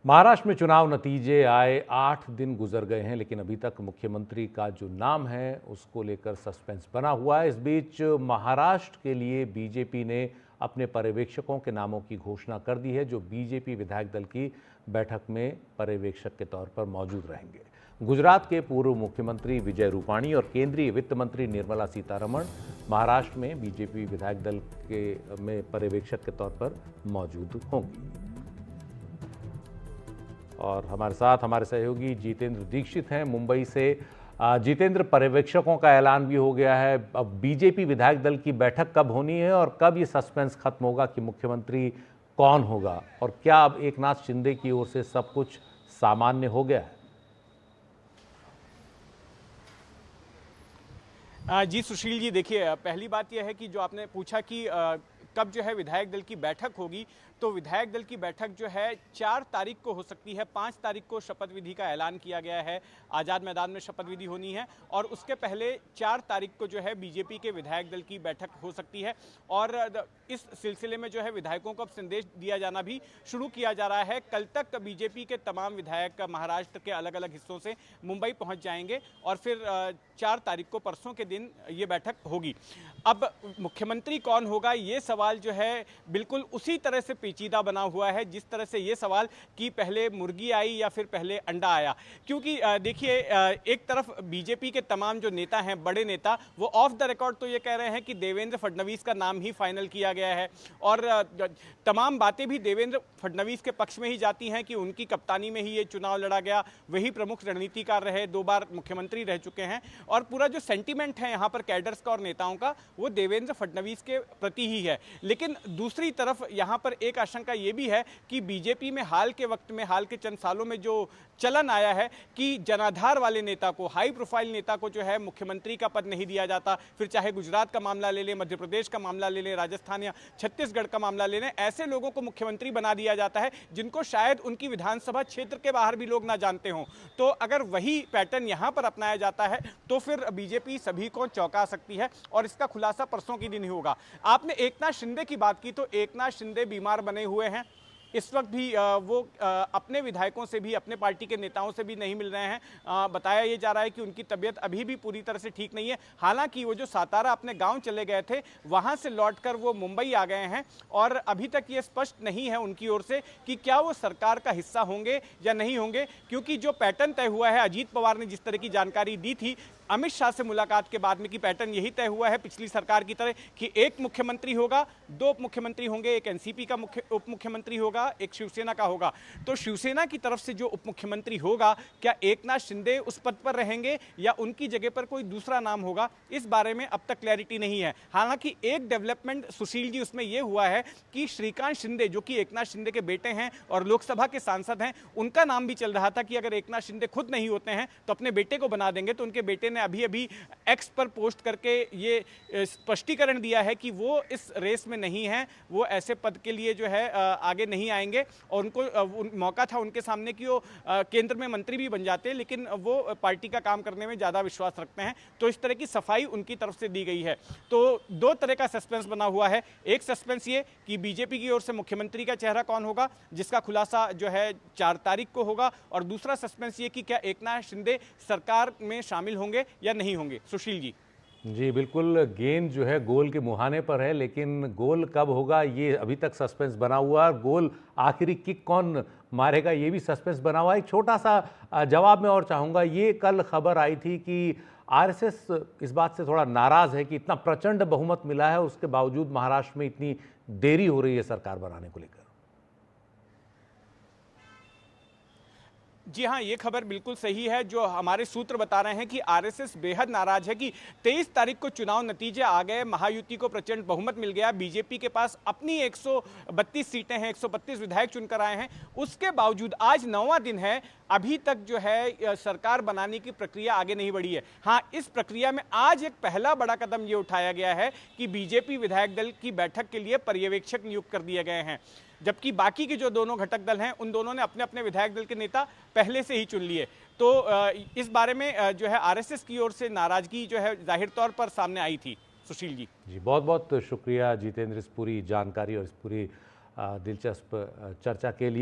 महाराष्ट्र में चुनाव नतीजे आए 8 दिन गुजर गए हैं, लेकिन अभी तक मुख्यमंत्री का जो नाम है उसको लेकर सस्पेंस बना हुआ है। इस बीच महाराष्ट्र के लिए बीजेपी ने अपने पर्यवेक्षकों के नामों की घोषणा कर दी है, जो बीजेपी विधायक दल की बैठक में पर्यवेक्षक के तौर पर मौजूद रहेंगे। गुजरात के पूर्व मुख्यमंत्री विजय रूपाणी और केंद्रीय वित्त मंत्री निर्मला सीतारमण महाराष्ट्र में बीजेपी विधायक दल में पर्यवेक्षक के तौर पर मौजूद होंगी। और हमारे साथ हमारे सहयोगी जितेंद्र दीक्षित हैं मुंबई से। जितेंद्र, पर्यवेक्षकों का ऐलान भी हो गया है। अब बीजेपी विधायक दल की बैठक कब होनी है और कब ये सस्पेंस खत्म होगा कि मुख्यमंत्री कौन होगा, और क्या अब एकनाथ शिंदे की ओर से सब कुछ सामान्य हो गया है? जी सुशील जी, देखिए, पहली बात यह है कि जो आपने पूछा कि कब जो है विधायक दल की बैठक होगी, तो विधायक दल की बैठक जो है 4 तारीख को हो सकती है। 5 तारीख को शपथ विधि का ऐलान किया गया है, आज़ाद मैदान में शपथ विधि होनी है, और उसके पहले 4 तारीख को जो है बीजेपी के विधायक दल की बैठक हो सकती है। और इस सिलसिले में जो है विधायकों को अब संदेश दिया जाना भी शुरू किया जा रहा है। कल तक बीजेपी के तमाम विधायक महाराष्ट्र के अलग अलग हिस्सों से मुंबई पहुंच जाएंगे और फिर 4 तारीख को परसों के दिन ये बैठक होगी। अब मुख्यमंत्री कौन होगा, ये सवाल जो है बिल्कुल उसी तरह से पेचीदा बना हुआ है जिस तरह से ये सवाल कि पहले मुर्गी आई या फिर पहले अंडा आया। क्योंकि देखिए, एक तरफ बीजेपी के तमाम जो नेता हैं, बड़े नेता, वो ऑफ द रिकॉर्ड तो ये कह रहे हैं कि देवेंद्र फडणवीस का नाम ही फाइनल किया गया है, और तमाम बातें भी देवेंद्र फडणवीस के पक्ष में ही जाती हैं कि उनकी कप्तानी में ही ये चुनाव लड़ा गया, वही प्रमुख रणनीतिकार रहे, 2 बार मुख्यमंत्री रह चुके हैं, और पूरा जो सेंटीमेंट है यहाँ पर कैडर्स का और नेताओं का, वो देवेंद्र फडणवीस के प्रति ही है। लेकिन दूसरी तरफ यहाँ पर एक आशंका ये भी है कि बीजेपी में हाल के वक्त में, हाल के चंद सालों में जो चलन आया है कि जनाधार वाले नेता को, हाई प्रोफाइल नेता को जो है मुख्यमंत्री का पद नहीं दिया जाता। फिर चाहे गुजरात का मामला ले लें, मध्य प्रदेश का मामला ले लें, राजस्थान या छत्तीसगढ़ का मामला ले लें, ऐसे लोगों को मुख्यमंत्री बना दिया जाता है जिनको शायद उनकी विधानसभा क्षेत्र के बाहर भी लोग ना जानते हों। तो अगर वही पैटर्न यहाँ पर अपनाया जाता है तो फिर बीजेपी सभी को चौंका सकती है, और इसका खुलासा परसों के दिन ही होगा। आपने एकनाथ शिंदे की बात की, तो एकनाथ शिंदे बीमार बने हुए हैं। इस वक्त भी वो अपने विधायकों से भी, अपने पार्टी के नेताओं से भी नहीं मिल रहे हैं। बताया ये जा रहा है कि उनकी तबीयत अभी भी पूरी तरह से ठीक नहीं है। हालांकि वो जो सातारा अपने गांव चले गए थे, वहां से लौटकर वो मुंबई आ गए हैं, और अभी तक ये स्पष्ट नहीं है उनकी ओर से कि क्या वो सरकार का हिस्सा होंगे या नहीं होंगे। क्योंकि जो पैटर्न तय हुआ है, अजीत पवार ने जिस तरह की जानकारी दी थी अमित शाह से मुलाकात के बाद में, कि पैटर्न यही तय हुआ है पिछली सरकार की तरह कि एक मुख्यमंत्री होगा, 2 उप मुख्यमंत्री होंगे, एक एनसीपी का उप मुख्यमंत्री होगा, एक शिवसेना का होगा। तो शिवसेना की तरफ से जो उप मुख्यमंत्री होगा, क्या एकनाथ शिंदे उस पद पर रहेंगे या उनकी जगह पर कोई दूसरा नाम होगा, इस बारे में अब तक क्लैरिटी नहीं है। हालांकि एक डेवलपमेंट सुशील जी उसमें यह हुआ है कि श्रीकांत शिंदे, जो कि एकनाथ शिंदे के बेटे हैं और लोकसभा के सांसद हैं, उनका नाम भी चल रहा था कि अगर एकनाथ शिंदे खुद नहीं होते हैं तो अपने बेटे को बना देंगे। तो उनके बेटे ने अभी अभी एक्स पर पोस्ट करके ये स्पष्टीकरण दिया है कि वो इस रेस में नहीं है, वो ऐसे पद के लिए जो है आगे नहीं आएंगे, और उनको मौका था उनके सामने कि वो केंद्र में मंत्री भी बन जाते, लेकिन वो पार्टी का काम करने में ज़्यादा विश्वास रखते हैं। तो इस तरह की सफाई उनकी तरफ से दी गई है। तो 2 तरह का सस्पेंस बना हुआ है। एक सस्पेंस ये कि बीजेपी की ओर से मुख्यमंत्री का चेहरा कौन होगा, जिसका खुलासा जो है 4 तारीख को होगा, और दूसरा सस्पेंस ये कि क्या एकनाथ शिंदे सरकार में शामिल होंगे या नहीं होंगे। सुशील जी। जी बिल्कुल, गेंद जो है गोल के मुहाने पर है, लेकिन गोल कब होगा ये अभी तक सस्पेंस बना हुआ है। गोल आखिरी किक कौन मारेगा ये भी सस्पेंस बना हुआ है। एक छोटा सा जवाब मैं और चाहूँगा, ये कल खबर आई थी कि आरएसएस इस बात से थोड़ा नाराज़ है कि इतना प्रचंड बहुमत मिला है, उसके बावजूद महाराष्ट्र में इतनी देरी हो रही है सरकार बनाने को लेकर। जी हाँ, ये खबर बिल्कुल सही है। जो हमारे सूत्र बता रहे हैं कि आरएसएस बेहद नाराज है कि 23 तारीख को चुनाव नतीजे आ गए, महायुति को प्रचंड बहुमत मिल गया, बीजेपी के पास अपनी 132 सीटें हैं, 132 विधायक चुनकर आए हैं, उसके बावजूद आज 9वां दिन है, अभी तक जो है सरकार बनाने की प्रक्रिया आगे नहीं बढ़ी है। हाँ, इस प्रक्रिया में आज एक पहला बड़ा कदम ये उठाया गया है कि बीजेपी विधायक दल की बैठक के लिए पर्यवेक्षक नियुक्त कर दिए गए हैं, जबकि बाकी के जो दोनों घटक दल हैं उन दोनों ने अपने अपने विधायक दल के नेता पहले से ही चुन लिए। तो इस बारे में जो है आरएसएस की ओर से नाराजगी जो है जाहिर तौर पर सामने आई थी। सुशील जी, बहुत बहुत शुक्रिया जितेंद्र, इस पूरी जानकारी और इस पूरी दिलचस्प चर्चा के लिए।